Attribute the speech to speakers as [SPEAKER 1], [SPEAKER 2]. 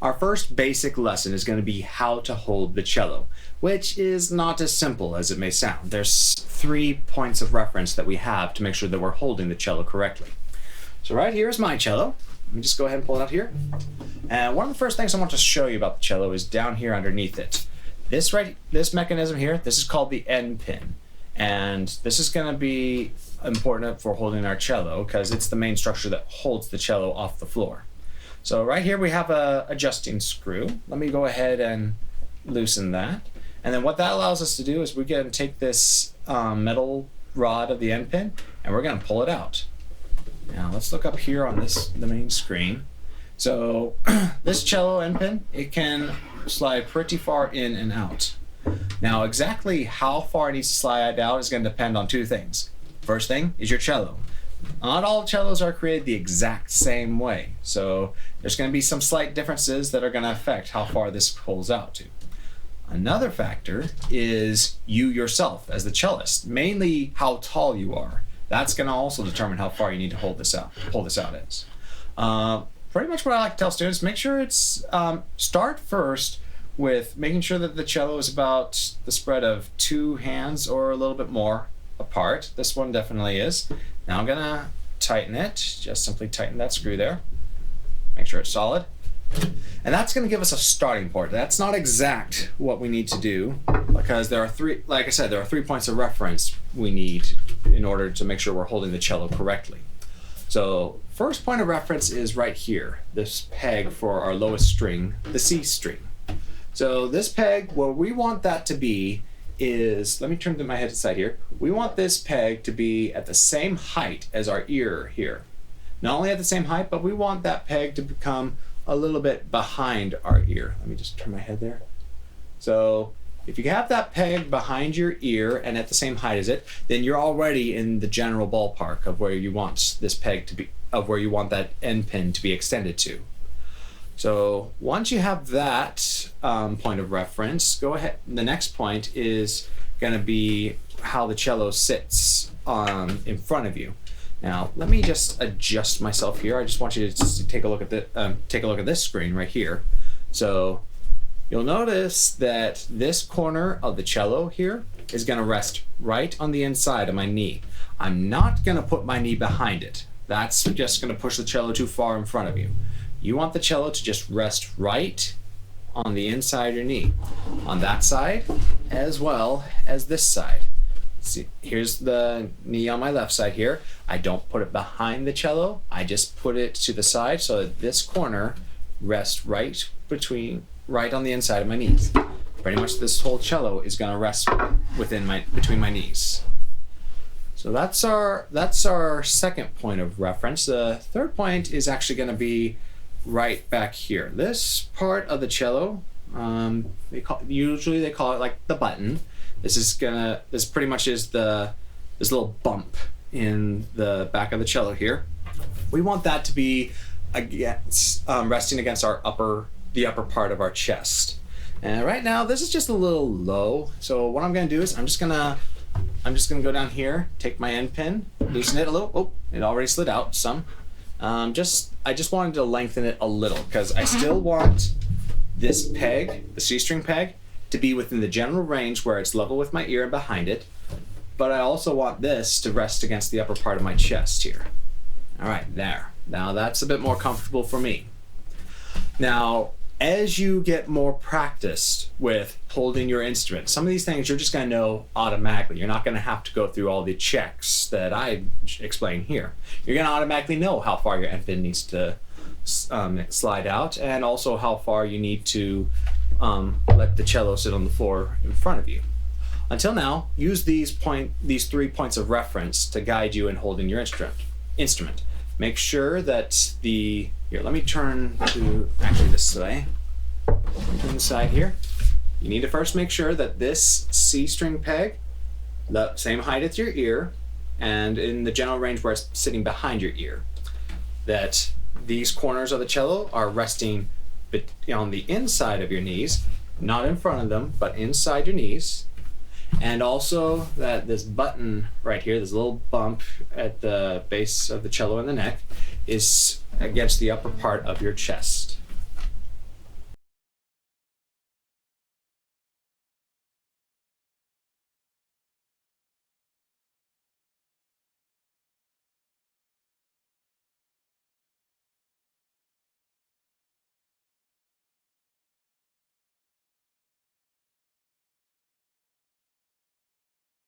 [SPEAKER 1] Our first basic lesson is going to be how to hold the cello, which is not as simple as it may sound. There's 3 points of reference that we have to make sure that we're holding the cello correctly. So right here is my cello. Let me just go ahead and pull it out here. And one of the first things I want to show you about the cello is down here underneath it. This mechanism here, this is called the end pin. And this is going to be important for holding our cello because it's the main structure that holds the cello off the floor. So right here we have a adjusting screw. Let me go ahead and loosen that. And then what that allows us to do is we're going to take this metal rod of the end pin and we're going to pull it out. Now let's look up here on the main screen. So this cello end pin, it can slide pretty far in and out. Now exactly how far it needs to slide out is going to depend on 2 things. First thing is your cello. Not all cellos are created the exact same way, so there's going to be some slight differences that are going to affect how far this pulls out to. Another factor is you yourself as the cellist, mainly how tall you are. That's going to also determine how far you need to pull this out as. Pretty much what I like to tell students, make sure it's start first with making sure that the cello is about the spread of 2 hands or a little bit more apart. This one definitely is. Now I'm gonna tighten it, just simply tighten that screw there. Make sure it's solid. And that's gonna give us a starting point. That's not exact what we need to do because there are 3, like I said, there are 3 points of reference we need in order to make sure we're holding the cello correctly. So first point of reference is right here, this peg for our lowest string, the C string. So this peg, what we want that to be is, let me turn my head aside here. We want this peg to be at the same height as our ear here. Not only at the same height, but we want that peg to become a little bit behind our ear. Let me just turn my head there. So if you have that peg behind your ear and at the same height as it, then you're already in the general ballpark of where you want this peg to be, of where you want that end pin to be extended to. So once you have that point of reference, go ahead. The next point is going to be how the cello sits in front of you. Now let me just adjust myself here. I just want you to take a look at this screen right here. So you'll notice that this corner of the cello here is going to rest right on the inside of my knee. I'm not going to put my knee behind it. That's just going to push the cello too far in front of you. You want the cello to just rest right on the inside of your knee, on that side as well as this side. See, here's the knee on my left side here. I don't put it behind the cello. I just put it to the side so that this corner rests right on the inside of my knees. Pretty much this whole cello is going to rest between my knees. So that's our second point of reference. The third point is actually going to be right back here. This part of the cello, usually they call it like the button. This pretty much is this little bump in the back of the cello here. We want that to be resting against the upper part of our chest. And right now this is just a little low. So what I'm going to do is I'm just gonna go down here, take my end pin, loosen it a little. Oh, it already slid out some. I just wanted to lengthen it a little because I still want this peg, the C string peg, to be within the general range where it's level with my ear and behind it, but I also want this to rest against the upper part of my chest here. All right, there. Now that's a bit more comfortable for me. Now, as you get more practiced with holding your instrument, some of these things you're just going to know automatically. You're not going to have to go through all the checks that I explain here. You're going to automatically know how far your end pin needs to slide out and also how far you need to let the cello sit on the floor in front of you. Until now, use these 3 points of reference to guide you in holding your instrument. Make sure that here, let me turn to actually this way. Turn the side here. You need to first make sure that this C string peg, the same height as your ear, and in the general range where it's sitting behind your ear, that these corners of the cello are resting on the inside of your knees, not in front of them, but inside your knees. And also that this button right here, this little bump at the base of the cello and the neck, is against the upper part of your chest.